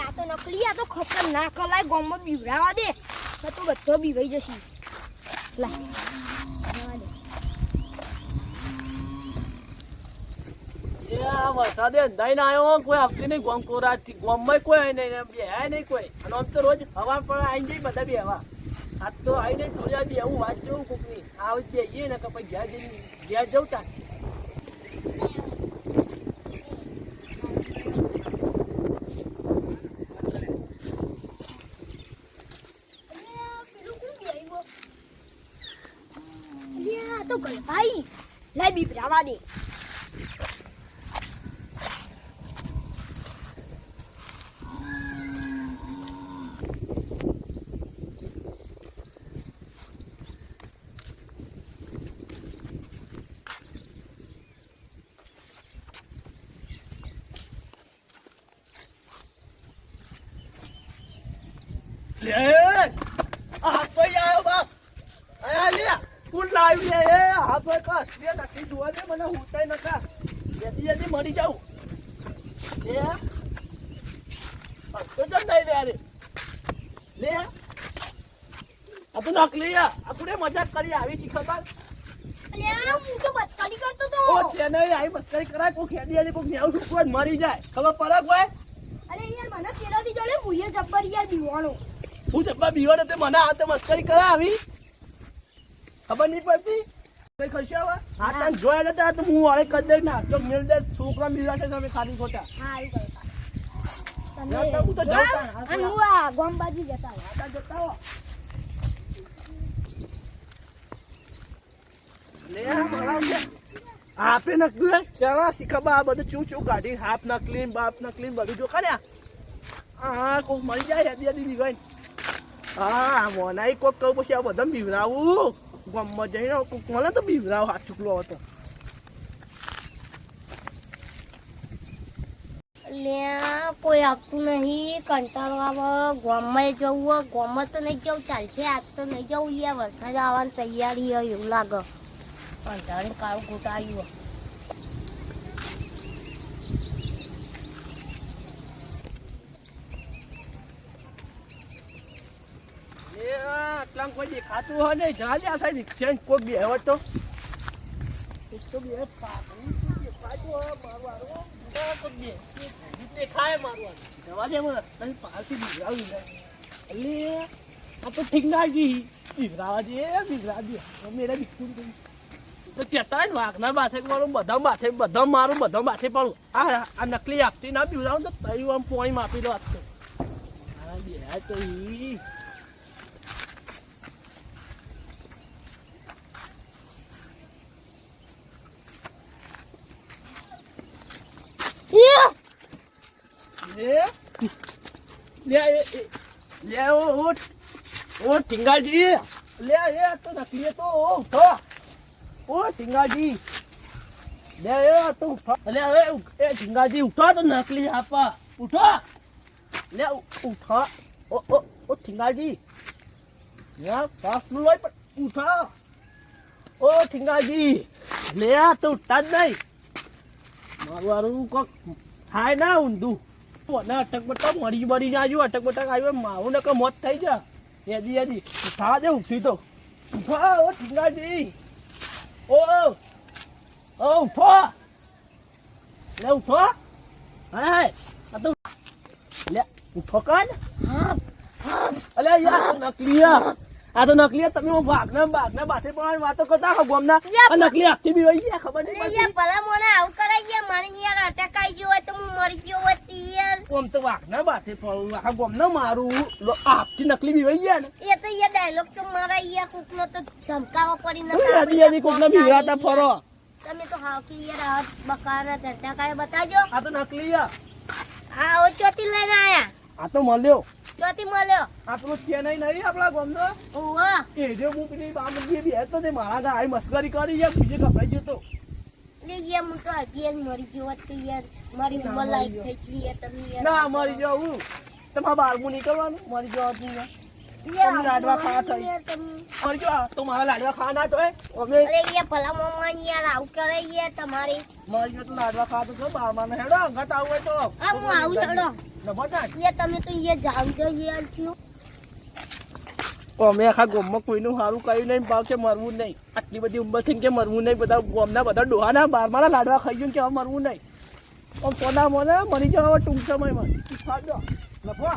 આ તો નકલી, આ તો ખતરનાક લાય. ગામમાં બીવડાવા દે તો બધો બીવાઈ જશે. વરસાદે અંધાઈને આવ્યો, કોઈ આવતી નહીં. ગોમ કોરાથી ગોમમાં કોઈ નહીં, બેહાય નહીં કોઈ. અને આમ તો રોજ હવા પર આવી જાય બધા બેહવા. આજ તો આવીને થોડી બેહું, વાત જોઉં કોકની આવી બેહીએ ને કે પછી ઘેર જઈને ઘેર જવું તા. તો ભાઈ લાય બીવડાવા દે. મરી જાઉં લે. આ તો નકલી, આપણે મજાક કરી આવી છે ખબર. હું તો બચકાની કરતો તો. આવી મસ્કરી કરાય, કોઈ ખેડી આજે કોઈ નેવું છોકરો જ મરી જાય. ખબર પડે કોઈ? અરે યાર મને પેલાથી જોડે મુએ જબ્બર યાર બીવાનો. હું જબ્બર બીવાનો તે મને આ તો મસ્કરી કરાય આવી. ખબર નહીં પડતી કઈ ખર્ચો આવે. હા તને જોયા નતા તો હું વાળે કરી દે ના તો મેળ દે. છોકરા મિલા છે તમે ખાલી ખોટા. હા આવી ગયો. તમે હું તો જતા અને હું આ ગોમબાજી જતા જતા લે આપે નકલી ચાલા શીખવા આ બધું ચૂ ચૂ કાઢી હાફ નકલી બાપ નકલી બધું જો ખર્યા. હા કોક મળી જાય યાદી યાદી બીવાય. હા મોનાઈ કોક કહું પછી આ બધા બીવરાવું ગમમાં જઈને કોક મને તો બીવરાવ હાથ ચૂકલો હતો. કોઈ આપતું નહીં, કંટાળો આવે. ગામમાં જવું, ગામમાં તો નહીં જવું ચાલશે. આજ તો નહીં જવું યાર, વરસાદ આવવાની તૈયારી હોય એવું લાગે. કંટાળીને કાળું ઘૂંટાયું. આટલા કોઈ દેખાતું હોય નહીં. જા લે આ સાઈડ ચેન્જ કોઈ બે હવે તો એક તો બે પાકડી દેખાતું હોય મારવાનું કોઈ બે દેખાય મારવાનું. જવા દે મને તને પાલથી બીવરાવી જાય. એટલે આ તો ઠીક ના ગઈ બીવરાવા દે બીવરાવા દે. મેરા બિસ્કુટ તો કહેતા ને વાઘના માથે મારું બધા માથે બધા મારું બધા માથે પડું. આ નકલી આપતી ના બીવરાવું તો તયું આમ પોણી માપી લો આપતો. હા બે તો ઈ ઓ ટીંગાજી લે એ તો નકલી તો ઉઠો. ઓ ટીંગાજી લે એ તો ઉઠો. લે હવે એ ટીંગાજી ઉઠો તો નકલી આપા ઉઠો. લે ઉઠો. ઓ ટીંગાજી યાર પાસ નું લઈ પણ ઉઠો. ઓ ટીંગાજી લે તો ઉઠતા જ નહીં. મારું કોક થાય ના ઊંધું અટક બટક મરી જાજુ. અટક બટક આવ્યો મારું ને મોત થઈ જા. યાદી યાદી ઉઠા દે ઉઠી તો ઉઠો. ઓ ઠીંગાજી ઓ ઉઠો. લે ઉઠો. હા તો લે ઉઠો કાન. અલે યાર નકલી આ તો નકલી. તમે ભાગના બાથે પણ વાતો કરતા હો ગોમના. નકલી આખી બી વહી ગયા ખબર નહીં પડતી. ભલા મને આવું કરાઈ ગયા. મારે યાર અટક આવી ગયો હોય તો હું મરી ગયો હોત યાર. આમ તો વાઘના બાથે ફરું આખા ગોમના મારું આપથી નકલી બી વહી ગયા ને. એ તો યાર ડાયલોગ તો મારા યાર કોકનો તો ધમકાવો પડી ન. યાદી કોકના બીવરાતા ફરો. તમે તો હાવ કે યાર હાથ બકાના ધંધા કાય બતાજો. આ તો નકલી હા ઓ ચોથી લઈને આયા. આ તો મળ્યો. ચોથી મળ્યો. આપણો છે નહીં આપણા ગોમનો. ઓવા એ જે હું પેલી બામજી બે તો તે મારા ગા આઈ મસ્કરી કરી યાર બીજે કપાઈ ગયો તો. લે યાર હું તો અગિયાર મરી ગયો હોત તો યાર મારી ઉંમર લાયક થઈ ગઈ યાર. તમે યાર ના મરી જાવ તમારા બારમું નીકળવાનું મરી જવાતું યાર. યાર, તમે લાડવા ખાવા થઈ. યાર, તમે. और क्यों तो मारा लाडवा खाना तो है हमें અરે યાર ભલા મામા યાર આવું કરે યાર તમારી. मारियो तो लाडवा खा तो बार मार हेडो अंगत आवे तो હા હું આવું લડો. न बता યાર તમે તો યાર જાવ દો યાર છું. અમે આખા ગામમાં કોઈનું સારું કર્યું નહીં ભાવ કે મરવું નહીં આટલી બધી ઉંમર થઈને કે મરવું નહીં બધા ગામના બધા ડોહાના બારમાના લાડવા ખાઈ ગયું કે હવે મરવું નહીં આમ પોના મને મરી જવા ટૂંક સમયમાં ખાજો લખો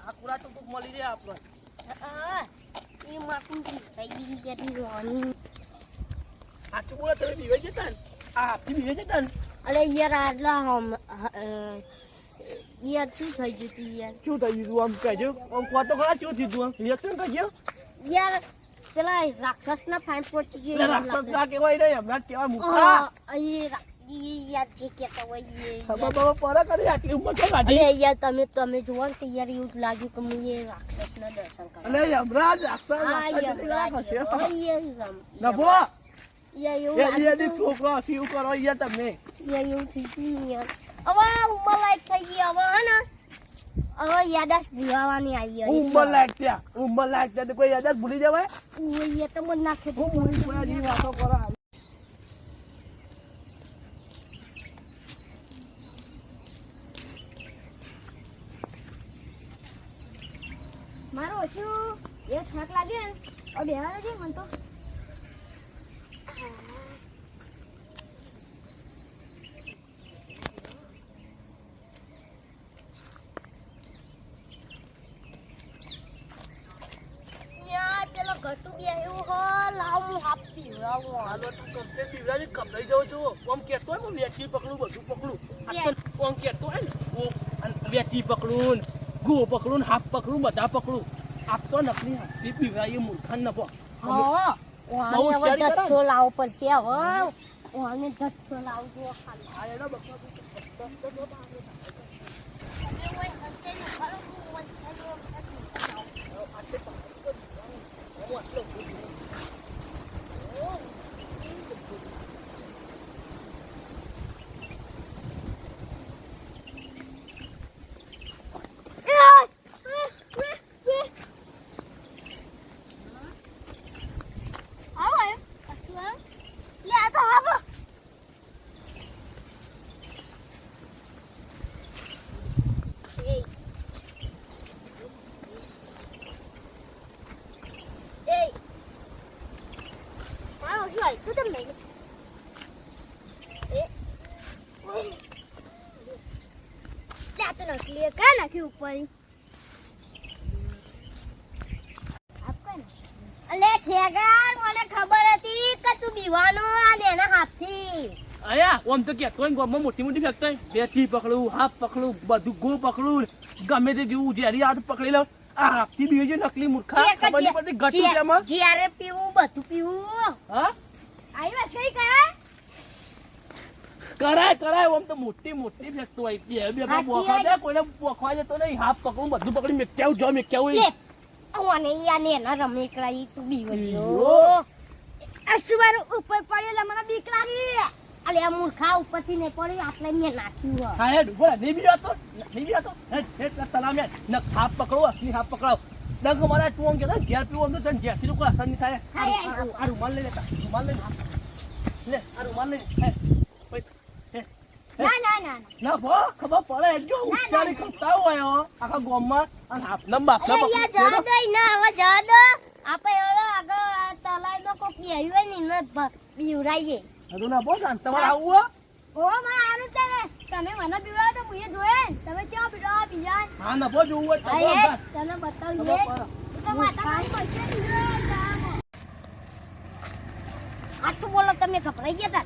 આ કુરા તો મળી રહ્યા આપણે હા એ માકું થઈ ગઈ રોની. સાચું બોલે તમે બીવે જતા ને આ હાથથી બીવે જતા ને અરે યાર આટલા યાર શું થઈ જતું યાર. શું થઈ ગયું આમ કહેજો આમ કહો તો ખરા શું થયું આમ રિએક્શન કરજો યાર પેલા રાક્ષસ ના ફાઈન પહોંચી ગયો રાક્ષસ ના કહેવાય નહીં હમણાં કેવા મૂકા યાર જે કેતા હોય એ ખબર બબર પડે કરી આટલી ઉંમર છે કાઢી અરે યાર તમે જુઓ ને તો યાર એવું જ લાગ્યું કે હું એ રાક્ષસ ના દર્શન કરવા. અને યમરાજ રાક્ષસ હા રાક્ષસ યાર નભો એવું એ લાગ્યું દી છોકરો શિવ કરો યાર તમે યાર એવું થઈ ગયું યાર. હવે ઉંમર લાયક થઈ ગઈ હવે હે ને હવે યાદાશ ભૂલાવાની આવી ઉંમર લાયક ત્યાં કોઈ યાદ જ ભૂલી જવાય યાર તો મને નાખે હું ભૂલી ગયા જેવી વાતો કરો મારો ઓછું એ થાક લાગે ને હવે બેહવા દે મને તો. યાર પેલો ઘટુ બેહ્યું હો લાવ હું હાફ પીવડાવું હાલો તું કમ્પ્લેટ પીવડાવી કપડાઈ જાઉં છું આમ કહેતો હોય ને વેચી પકડું બધું પકડું આમ કહેતો હોય ને વેચી પકડું ગો પકડું હાફ પકડું બધા પકડું આપતો નકલી હાથથી પીવડાવીએ મૂર્ખા નફો હા બહુ ઓને હવે હોશિયારી કરો ને. જથ્થો લાવવો પડશે હવે ઓને જથ્થો લાવજો ખાલી. આ એનો બકરો નાખ્યું ઉપર અલે ઠેગાર મને ખબર હતી કે તું બીવાનો અને એના હાથથી આયા ઓમ તો કહેતો હોય ને ગામમાં મોટી મોટી ફેક્ટરી હોય બેથી પકડું હાફ પકડું બધું ગો પકડું ગમે તે જેવું જેરી હાથ પકડી લો આ હાથથી બીવે છે નકલી મૂર્ખા ખબર નહીં પડતી ઘટું છે એમાં જ્યારે પીવું બધું પીવું હા આવી વાત કઈ કરાય કરાય ઓમ તો મોટી મોટી ફેક્ટરી હોય બે બે સાચી બોખા વાત. દે કોઈને બોખવા જતો નહીં હાફ પકડું બધું પકડી મેક્યાવું જો મેક્યાવું લે ઓને યાને એના રમે કરાઈ તું બીવો બીવો. અસવાર ઉપર પડેલા મને બીક લાગી અલે આ મૂર્ખા ઉપરથી ને પડી આપણે મે નાખ્યું હા હેડ બોલા નહીં બીજો તો હેડ તલામ યાર ન હાફ પકડો અસલી હાફ પકડાવ ડંગ મારા તું આમ કહેતો ઘેર પીવું આમ તો તને ઘેરથી લોકો અસર નહીં થાય આ રૂમાલ લઈ લેતા રૂમાલ લઈ લે આ રૂમાલ લઈ ના ના ભો ખબર પડે જો ઉચ્ચારી કરતા હોય આખા ગામમાં અને આપના બાપના એ યા જા દે ના હવે જા દો આપણે હવે આગળ તલાઈમાં કોક બેહ્યું હોય ને એને બીવરાઈએ હજુ ના બોલ તમારે આવું ઓ મને આનું છે ને તમે મને બીવરાવો તો મુએ જોયે ને. તમે ક્યાં બીવરાવો બીજા હા ના બો જોવું હોય તો આ બોલ હે બસ. તને બતાવીએ તો માતા મારી પડશે આટલું બોલો તમે ગભરાઈ ગયા હતા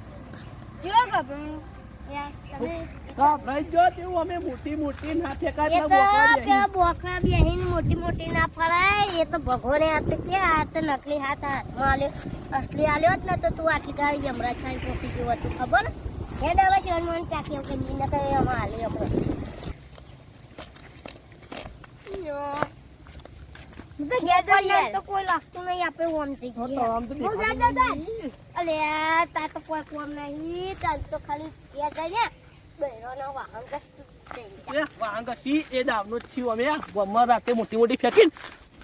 કેવો ગભરાયું યાર તમે ગભરાઈ ગયો તેવું અમે મોટી ના એ ઠેકાય તો પેલા બોકડા બેહીને મોટી ના ફરાય એ તો ભગોને હાથ ક્યાં હાથ નકલી હાથ હાથમાં આલ્યો અસલી આલ્યો જ ને તો તું આટલી ગાડી યમરાજ ખાન ચોકી જેવો હતું ખબર હે દવા છે મન ટાકી કે ની નકર એમાં આલી આપણે તો ઘેર તો કોઈ લાગતું નહીં આપણે ઓમ થઈ તો ગયા આમ તો હું દેખાતું જાતા નહીં. અલે તાર તો કોઈ કોમ નહીં તાર તો ખાલી ઘેર જઈને બૈરોનો વાહન કશું એ વાહંગ સી એ દાવનો જ છીએ અમે ગોમમાં રાતે મોટી મોટી ફેંકીને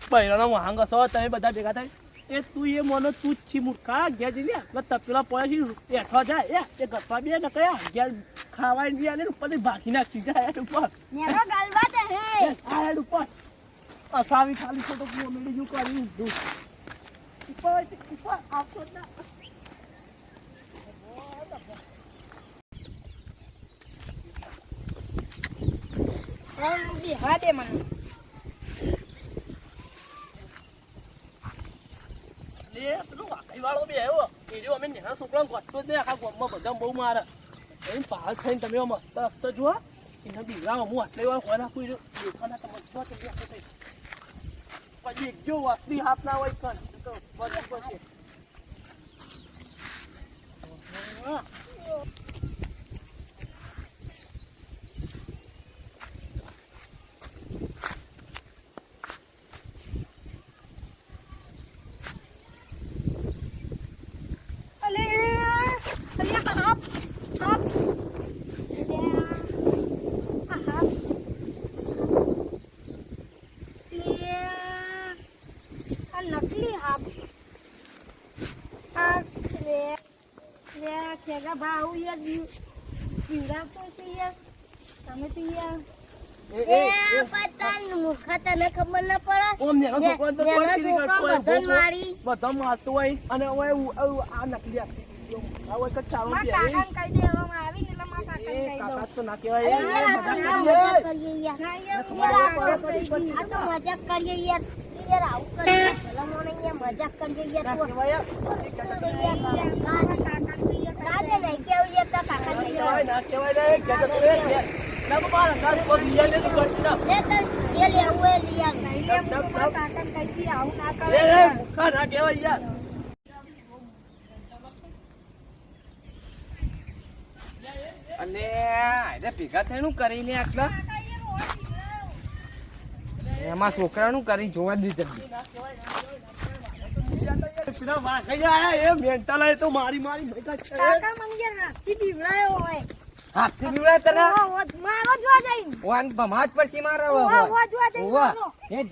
પહેલાનો વાહંગ છો તમે બધા ભેગા થાય એ તું એ મોનો તું જ છી મૂર્ખા ઘેર જઈને તપેલા પડ્યા છે એઠવા જાય એ ગઠવા બે ને કયા ઘેર ખાવાય બી આને ઉપર ભાગી નાખી જાય હેડ ઉપર નેરો ગાલવા દે હે આ હેડ ઉપર અસાવી ખાલી ફોટો મેળી જો કરી ઊંધું ઉપર આપતો જ ના હા દે મને લે પેલો વાકઈ વાળો બી આવ્યો એ જો અમે નાના છોકરાને ગોતતો જ નહીં આખા ગામમાં બધા બહુ મારે એમ પાસ થઈને તમે મસ્ત હસ્તો જુઓ એને બીવડાવો હું આટલી વાર ખોરા આપું દેખાના તમે જો તમે આખો થઈ પછી એક જો વસ્તી હાથ ના હોય કન તો બધું પછી નકલી હાપ આ રે ખેગા ભાવ યાર પીડા તો છે યાર તમે તો યાર એ પતન મુખા તને ખબર ન પડે ઓમ નેનો છોકરો તો નેનો કોઈ છોકરો બધાને મારી બધા મારતો હોય અને હવે આ નકલી આ હોય કે ચાલો માં કાકાને કહી દેવામાં આવી ને એટલે માં કાકાને કહી દઉં કાકા તો ના કહેવાય મજાક કરીએ યાર આ તો મજાક કરીએ યાર યાર આવું કરીએ ભલા મને યાર મજાક કરીએ યાર તું કાજે નહીં કેવું યાર તા કાકા કહી દઉં ના કહેવાય ને કે ના મારા કારે બોલી યાર ને કરતી ના લે તન જે લેવું એ લઈ આવ લે કાકાને કહી દી આવું ના કરે લે મુખા ના કહેવાય યાર અને આને ભેગા થઈને કરી લે આટલા એમાં છોકરાનું કરી જોવા દીધું પેલા વાઘઈ આયા એ મેન્ટલ આય તો મારી મારી ભેગા છે કાકા મંગેર હાથી બીવડાયો હોય હાથથી બીવડા તને મારો જોવા જઈને વાન ભમાજ પરથી મારો ઓવા જોવા જઈને મારો. હેડ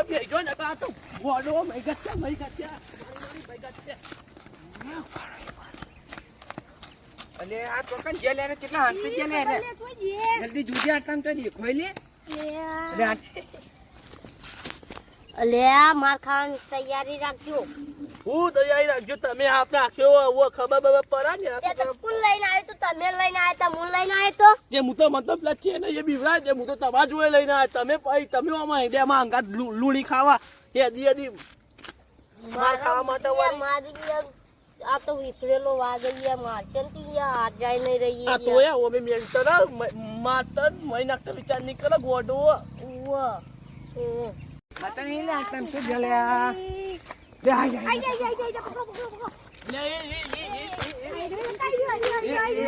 બે જો ને કા તો ગોડો મૈગા છે મારી ભેગા છે અને આ તો કન જેલે ને કેટલા હાથ જેલે ને લે તું જે જલ્દી જુજે આટલામ તો દેખોઈ લે અરે અલે માર ખાવાની તૈયારી રાખજો હું તૈયારી રાખજો તમે આપણે આખ્યો ખબર બબર પરા ને એ તો કુલ લઈને આવ્યો તો તમે લઈને આવ્યા તા હું લઈને આવ્યો તો જે હું તો મતલબ લખીએ ને એ બીવડા છે હું તો તમારા જોડે લઈને આવ્યા તમે ભાઈ તમે આમાં હેડિયામાં અંગાત લૂણી ખાવા હેદી માર ખાવા માટે વાળી મારી યાર આ તો વિફરેલો વાગઈ મારચન થી યાર હાથ જાય નહીં રહી આ તો યા ઓમે મેન્ટર મારતા મય નાખતા વિચાર નહીં કરે ગોડો માતા નહીં લે આટલામ તો જેલે લે આય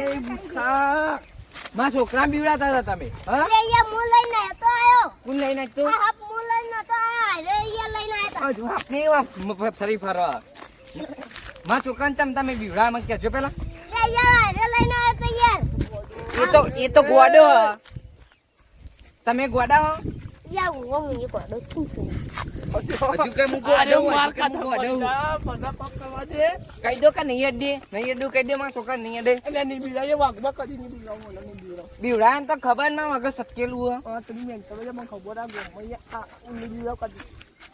એ મુખા માં છોકરા બીવડાતા હતા તમે હા હું લઈને આવ્યો તો આયો કોણ લઈને તો આ હાપ હું લઈને નતો આયો રે યાર લઈને આવ્યા હજુ આપની પથ્થરી ફરવા માં છોકરાને તમે બીવડા માં કેજો પેલા લે યાર રે લઈને આવ્યો તો યાર એ તો ગોડો તમે ગોડા હો યાર હું એ પડો છું હજુ કે હું ગોડો માર હજુ કે હું ગોડો બધા પગ કરવા દે કહી દો કે નહીં અડે નહીં અડું કહી દે માં છોકરા નહીં અડે અને ની બીડા એ વાગમાં કદી ની બીડા મને ની બીડા બીવડા તો ખબર ના વગર સટકેલું આ તમે મેન્ટર મને ખબર આ ગો મય આ ની બીડા કદી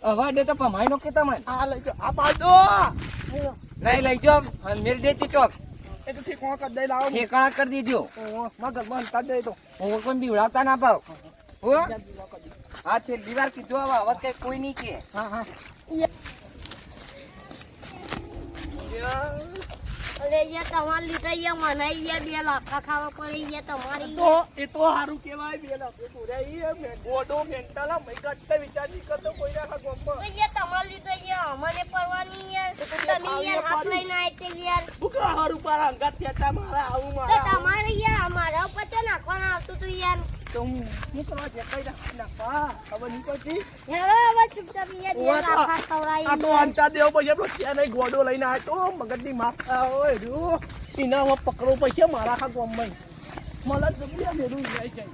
હવે અડે તો પમાઈ નો કે તમને આ લઈ જો આ પાડો નહીં લઈ જાઓ અને મેલ દે ચોક એ તો ઠીક કર દઈ લાવો ઠેકાણા કરી દીધો મગર મન કા દે તો હું કોઈ બીવડાવતા ના પાવ હો હા છે દીવાર કીધું હવે હવે કઈ કોઈ નહીં કે હા હા અરે યાર તમારે લીધે યાર મને યાર 2 લાખા ખાવા પડે યાર તમારી તો એ તો સારું કહેવાય બે લાખ પૂર્યા એ ગોડો મેન્ટલ મેં કટ્ટે વિચાર નહીં કરતો કોઈ ના તો ગોમમાં યાર તમારે લીધે યાર અમને પડવાની યાર તમે યાર હાથ લઈને આય તે યાર ભૂકા હારું પર અંગાત થયા મારા આવું તો મારા તમારે યાર અમારા ઉપર તો નાખવાના આવતું તું યાર તો હું કરવા જકાઈ નાખવા ખબર નહીં પડતી હેરો હવે ચૂપચાપ યાર 2 લાખા ખવડાવી આ તો અંતા દેવો પછી આપણો ત્યાં નહીં ગોડો લઈને આવ્યો તો મગજની માફ હોય રૂ એના પકડો પૈસા મારા ખા ગોમમાં મને જગ્યા મેળવું જાય જાય